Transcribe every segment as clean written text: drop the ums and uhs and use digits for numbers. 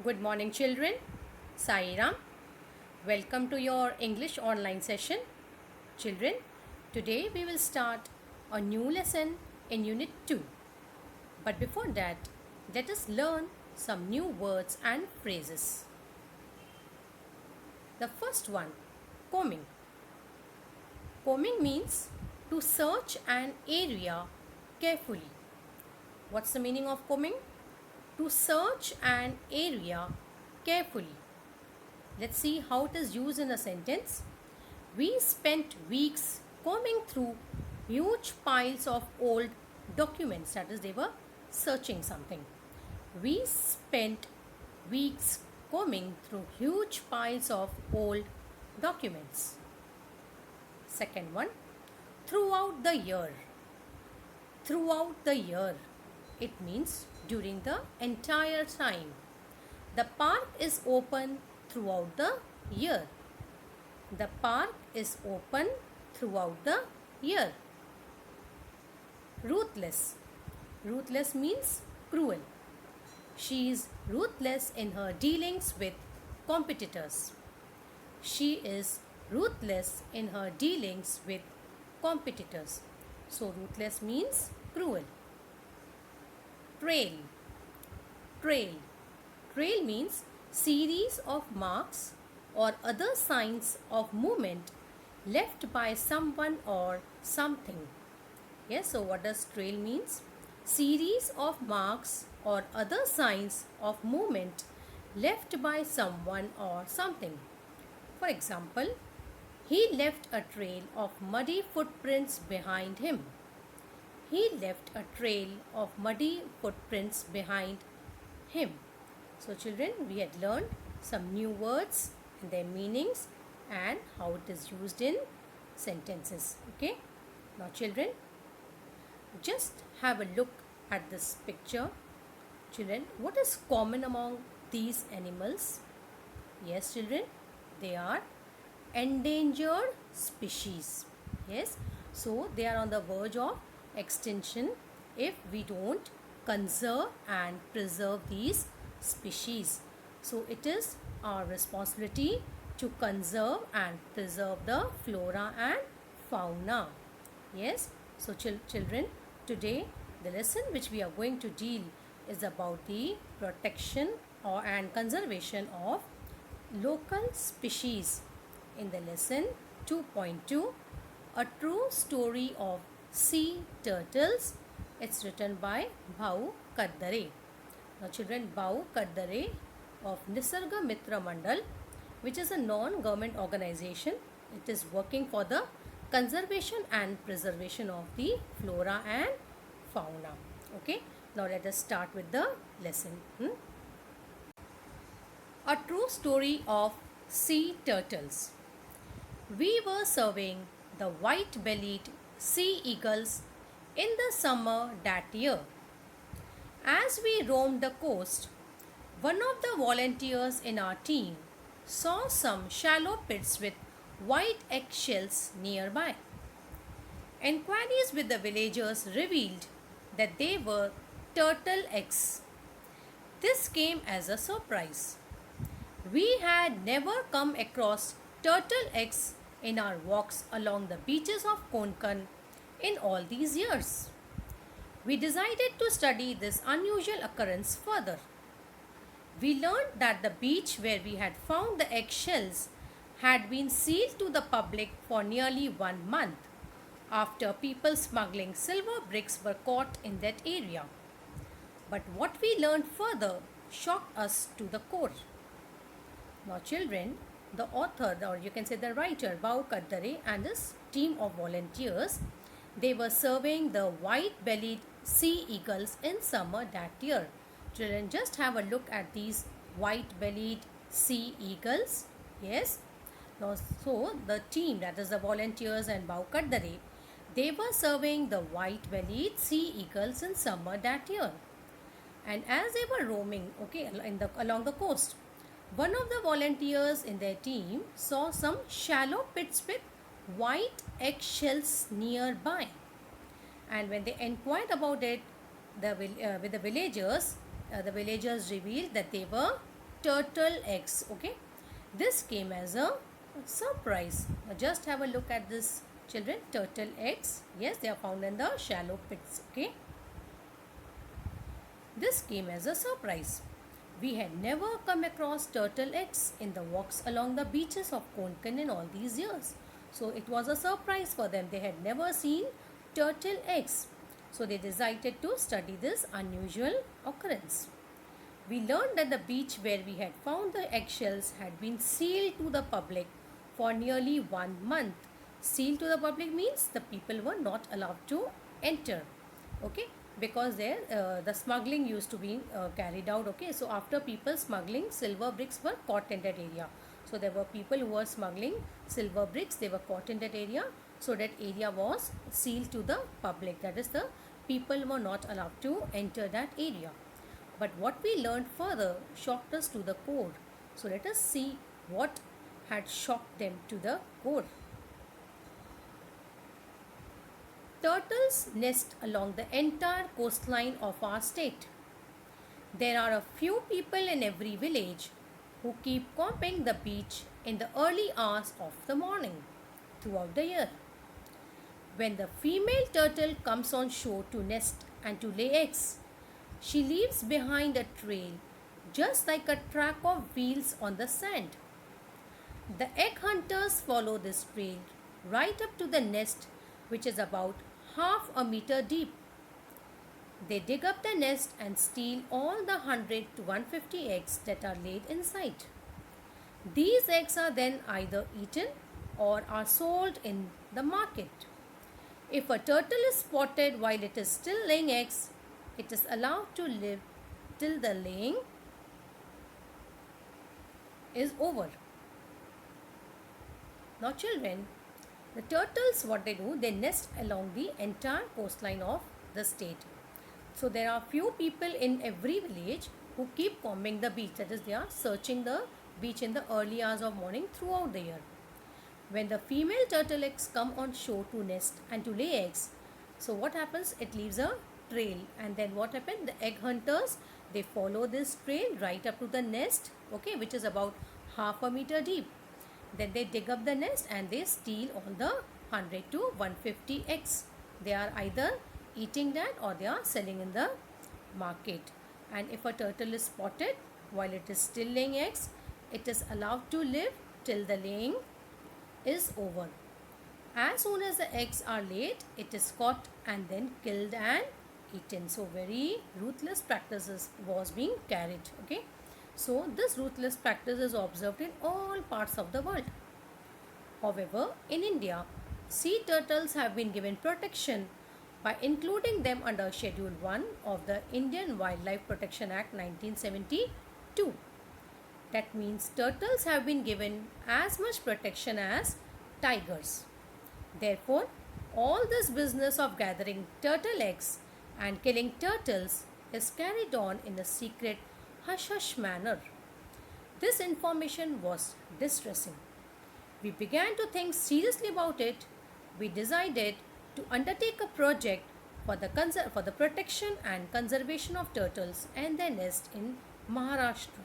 Good morning, children. Sai Ram. Welcome to your English online session. Children, today we will start a new lesson in Unit 2. But before that, let us learn some new words and phrases. The first one, combing. Combing means to search an area carefully. What's the meaning of combing? To search an area carefully. Let's see how it is used in a sentence. We spent weeks combing through huge piles of old documents. That is, they were searching something. We spent weeks combing through huge piles of old documents. Second one, throughout the year. Throughout the year. It means during the entire time. The park is open throughout the year. The park is open throughout the year. Ruthless. Ruthless means cruel. She is ruthless in her dealings with competitors. She is ruthless in her dealings with competitors. So ruthless means cruel. Trail. Trail. Trail means series of marks or other signs of movement left by someone or something. Yes, so what does trail means? Series of marks or other signs of movement left by someone or something. For example, he left a trail of muddy footprints behind him. He left a trail of muddy footprints behind him. So children, we had learned some new words and their meanings and how it is used in sentences. Okay. Now children, just have a look at this picture. Children, what is common among these animals? Yes children, they are endangered species. Yes. So they are on the verge of extinction if we don't conserve and preserve these species. So it is our responsibility to conserve and preserve the flora and fauna. Yes. So children, today the lesson which we are going to deal is about the protection and conservation of local species. In the lesson 2.2, a true story of sea turtles. It's written by Bhau Kaddare. Now children, Bhau Kaddare of Nisarga Mitra Mandal, which is a non-government organization. It is working for the conservation and preservation of the flora and fauna. Okay, now let us start with the lesson. A true story of sea turtles. We were serving the white-bellied sea eagles in the summer that year. As we roamed the coast, one of the volunteers in our team saw some shallow pits with white eggshells nearby. Enquiries with the villagers revealed that they were turtle eggs. This came as a surprise. We had never come across turtle eggs in our walks along the beaches of Konkan in all these years. We decided to study this unusual occurrence further. We learned that the beach where we had found the eggshells had been sealed to the public for nearly 1 month after people smuggling silver bricks were caught in that area. But what we learned further shocked us to the core. Now children, the author, or you can say the writer, Bhau Kaddare and his team of volunteers, they were surveying the white-bellied sea eagles in summer that year. Children, just have a look at these white-bellied sea eagles. Yes. Now, so the team, that is the volunteers and Bhau Kaddare, they were surveying the white-bellied sea eagles in summer that year. And as they were roaming, okay, along the coast, one of the volunteers in their team saw some shallow pits with white eggshells nearby. And when they inquired about it with the villagers revealed that they were turtle eggs. Okay, this came as a surprise. Now just have a look at this, children. Turtle eggs, yes, they are found in the shallow pits. Okay, this came as a surprise. We had never come across turtle eggs in the walks along the beaches of Konkan in all these years. So it was a surprise for them. They had never seen turtle eggs. So they decided to study this unusual occurrence. We learned that the beach where we had found the eggshells had been sealed to the public for nearly 1 month. Sealed to the public means the people were not allowed to enter. Okay, because there the smuggling used to be carried out. Okay, so after people smuggling, silver bricks were caught in that area. So there were people who were smuggling silver bricks, they were caught in that area. So that area was sealed to the public. That is, the people were not allowed to enter that area. But what we learned further shocked us to the core. So let us see what had shocked them to the core. Turtles nest along the entire coastline of our state. There are a few people in every village who keep combing the beach in the early hours of the morning throughout the year. When the female turtle comes on shore to nest and to lay eggs, she leaves behind a trail just like a track of wheels on the sand. The egg hunters follow this trail right up to the nest, which is about half a meter deep. They dig up the nest and steal all the 100 to 150 eggs that are laid inside. These eggs are then either eaten or are sold in the market. If a turtle is spotted while it is still laying eggs, it is allowed to live till the laying is over. Now children, the turtles, what they do, they nest along the entire coastline of the state. So there are few people in every village who keep combing the beach. That is, they are searching the beach in the early hours of morning throughout the year. When the female turtle eggs come on shore to nest and to lay eggs, so what happens? It leaves a trail, and then what happens? The egg hunters, they follow this trail right up to the nest, okay, which is about half a meter deep. Then they dig up the nest and they steal all the 100 to 150 eggs. They are either eating that or they are selling in the market. And if a turtle is spotted while it is still laying eggs, it is allowed to live till the laying is over. As soon as the eggs are laid, it is caught and then killed and eaten. So very ruthless practices was being carried. Okay, so this ruthless practice is observed in all parts of the world. However, in India, sea turtles have been given protection by including them under Schedule 1 of the Indian Wildlife Protection Act 1972. That means turtles have been given as much protection as tigers. Therefore, all this business of gathering turtle eggs and killing turtles is carried on in a secret hush-hush manner. This information was distressing. We began to think seriously about it. We decided to undertake a project for the protection and conservation of turtles and their nest in Maharashtra.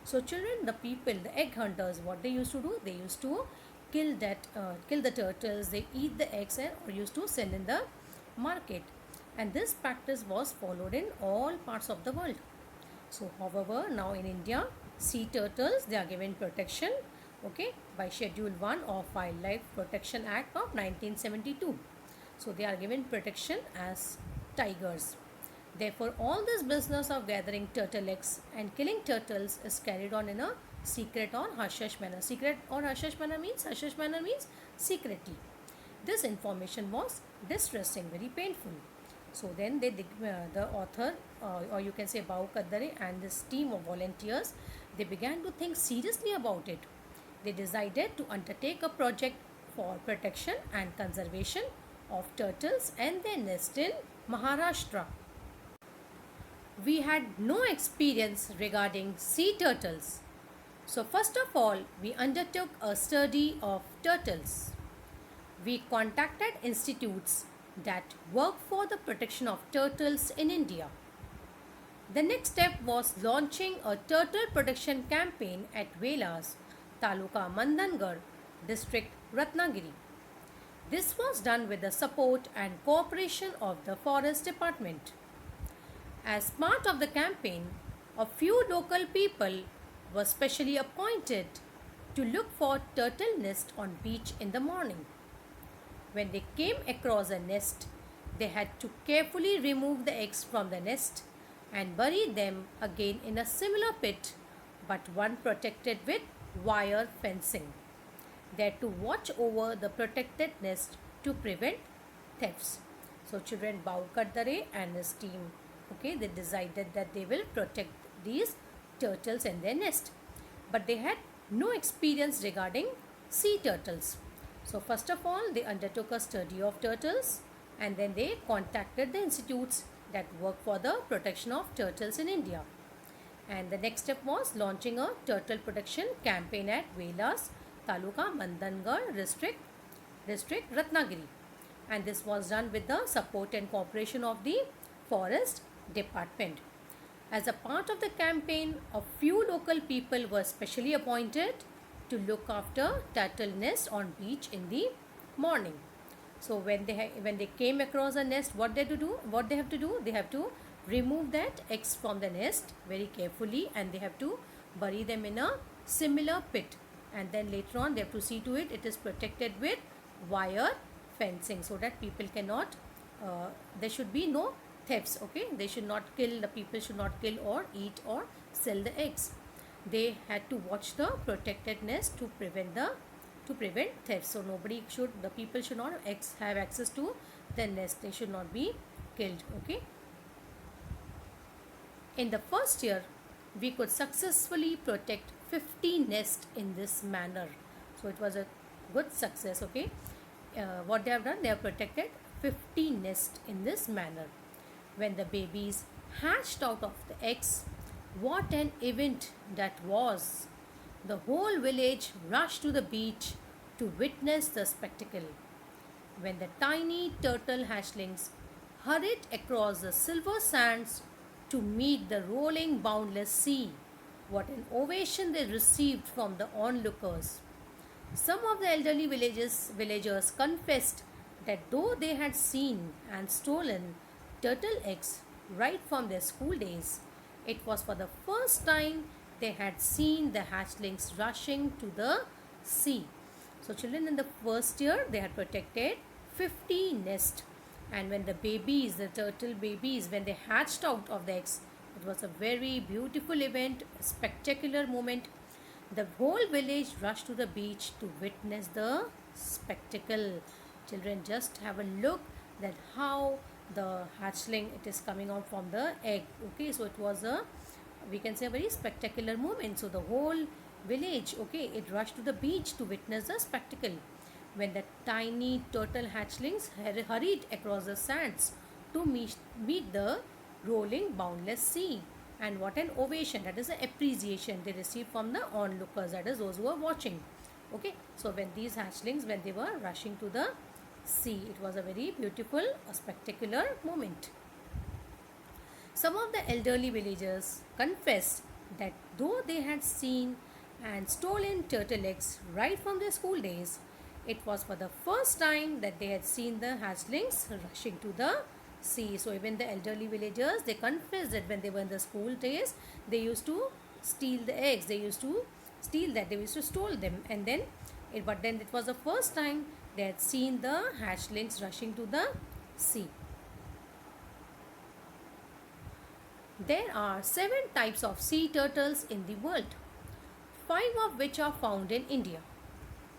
So children, the people, the egg hunters, what they used to do, they used to kill the turtles, they eat the eggs or used to sell in the market. And this practice was followed in all parts of the world. So however, now in India, sea turtles, they are given protection, okay, by Schedule 1 of Wildlife Protection Act of 1972. So they are given protection as tigers. Therefore, all this business of gathering turtle eggs and killing turtles is carried on in a secret or hush-hush manner. Secret or hush-hush manner means secretly. This information was distressing, very painful. So then the author, or you can say Bau Kaddare and this team of volunteers, they began to think seriously about it. They decided to undertake a project for protection and conservation of turtles and their nest in Maharashtra. We had no experience regarding sea turtles. So first of all, we undertook a study of turtles. We contacted institutes that work for the protection of turtles in India. The next step was launching a turtle protection campaign at Velas, Taluka Mandangarh, district Ratnagiri. This was done with the support and cooperation of the Forest Department. As part of the campaign, a few local people were specially appointed to look for turtle nest on beach in the morning. When they came across a nest, they had to carefully remove the eggs from the nest and bury them again in a similar pit, but one protected with wire fencing. They had to watch over the protected nest to prevent thefts. So children Baukardare and his team, okay, they decided that they will protect these turtles in their nest. But they had no experience regarding sea turtles. So first of all, they undertook a study of turtles and then they contacted the institutes that work for the protection of turtles in India. And the next step was launching a turtle protection campaign at Velas, Taluka Mandangarh district Ratnagiri. And this was done with the support and cooperation of the Forest Department. As a part of the campaign, a few local people were specially appointed to look after turtle nest on beach in the morning. So when they came across a nest, what they have to do? They have to remove that eggs from the nest very carefully, and they have to bury them in a similar pit. And then later on, they have to see to it is protected with wire fencing so that people cannot. There should be no thefts. Okay, they should not kill. The people should not kill or eat or sell the eggs. They had to watch the protected nest to prevent theft. So the people should not have access to the nest. They should not be killed. Okay. In the first year, we could successfully protect 50 nests in this manner. So it was a good success. Okay. What they have done, they have protected 50 nests in this manner. When the babies hatched out of the eggs, what an event that was! The whole village rushed to the beach to witness the spectacle. When the tiny turtle hatchlings hurried across the silver sands to meet the rolling boundless sea, what an ovation they received from the onlookers. Some of the elderly villagers confessed that though they had seen and stolen turtle eggs right from their school days, it was for the first time they had seen the hatchlings rushing to the sea. So children, in the first year, they had protected 50 nests. And when the turtle babies, when they hatched out of the eggs, it was a very beautiful event, a spectacular moment. The whole village rushed to the beach to witness the spectacle. Children, just have a look that how the hatchling, it is coming out from the egg. Okay, so it was we can say a very spectacular moment. So the whole village, okay, it rushed to the beach to witness the spectacle. When the tiny turtle hatchlings hurried across the sands to meet the rolling boundless sea. And what an ovation, that is the appreciation they received from the onlookers, that is those who were watching. Okay, so when these hatchlings, when they were rushing to the sea, it was a very beautiful, a spectacular moment. Some of the elderly villagers confessed that though they had seen and stolen turtle eggs right from their school days, it was for the first time that they had seen the hatchlings rushing to the sea. So even the elderly villagers, they confessed that when they were in the school days, they used to steal the eggs. They used to steal that. They used to steal them. And then, but then it was the first time they had seen the hatchlings rushing to the sea. There are 7 types of sea turtles in the world, 5 of which are found in India.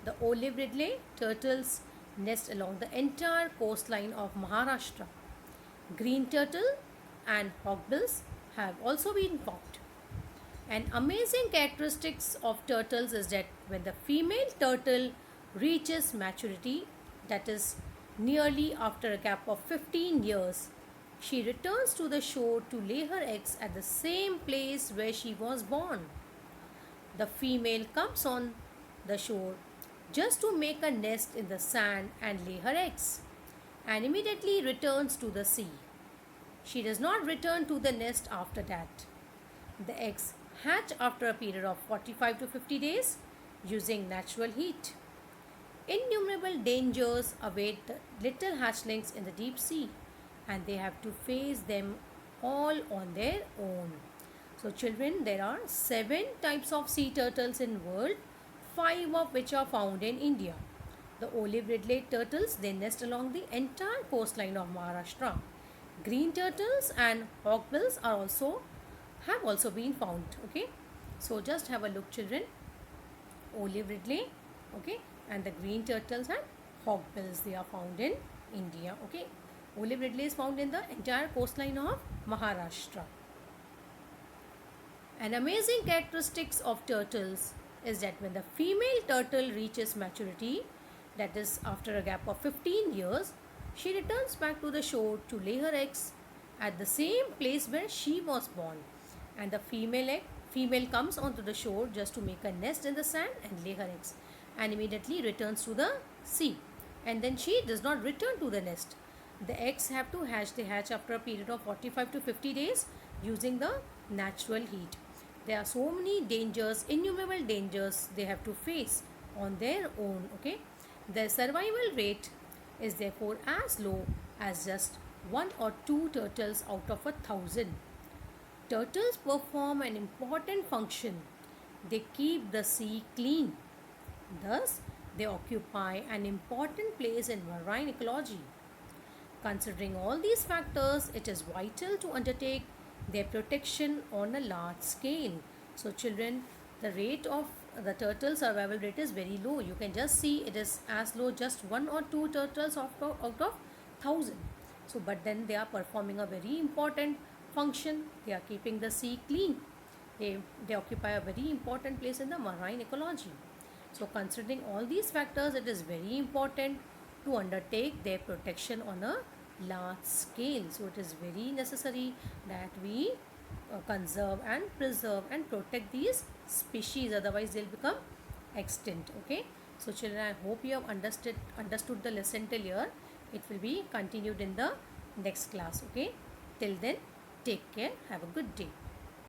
The olive ridley turtles nest along the entire coastline of Maharashtra. Green turtle and hawkbills have also been found. An amazing characteristics of turtles is that when the female turtle reaches maturity, that is nearly after a gap of 15 years, she returns to the shore to lay her eggs at the same place where she was born. The female comes on the shore just to make a nest in the sand and lay her eggs, and immediately returns to the sea. She does not return to the nest after that. The eggs hatch after a period of 45 to 50 days using natural heat. Innumerable dangers await the little hatchlings in the deep sea, and they have to face them all on their own. So children, there are 7 types of sea turtles in world, 5 of which are found in India. The olive ridley turtles, they nest along the entire coastline of Maharashtra. Green turtles and hawkbills have also been found. Okay, so just have a look, children. Olive ridley, okay, and the green turtles and hawkbills, they are found in India. Okay, olive ridley is found in the entire coastline of Maharashtra. An amazing characteristics of turtles is that when the female turtle reaches maturity, that is after a gap of 15 years, she returns back to the shore to lay her eggs at the same place where she was born. And the female comes onto the shore just to make a nest in the sand and lay her eggs, and immediately returns to the sea. And then she does not return to the nest. The eggs have to hatch. They hatch after a period of 45 to 50 days using the natural heat. There are so many dangers, innumerable dangers they have to face on their own. Okay, their survival rate is therefore as low as just 1 or 2 turtles out of 1,000. Turtles perform an important function. They keep the sea clean. Thus, they occupy an important place in marine ecology. Considering all these factors, it is vital to undertake their protection on a large scale. So children, the rate of the turtle survival rate is very low. You can just see it is as low just 1 or 2 turtles out of 1,000. So but then they are performing a very important function. They are keeping the sea clean. They occupy a very important place in the marine ecology. So considering all these factors, it is very important to undertake their protection on a large scale. So it is very necessary that we conserve and preserve and protect these species, otherwise they'll become extinct. Okay, so children, I hope you have understood the lesson till here. It will be continued in the next class. Okay, till then, take care, have a good day.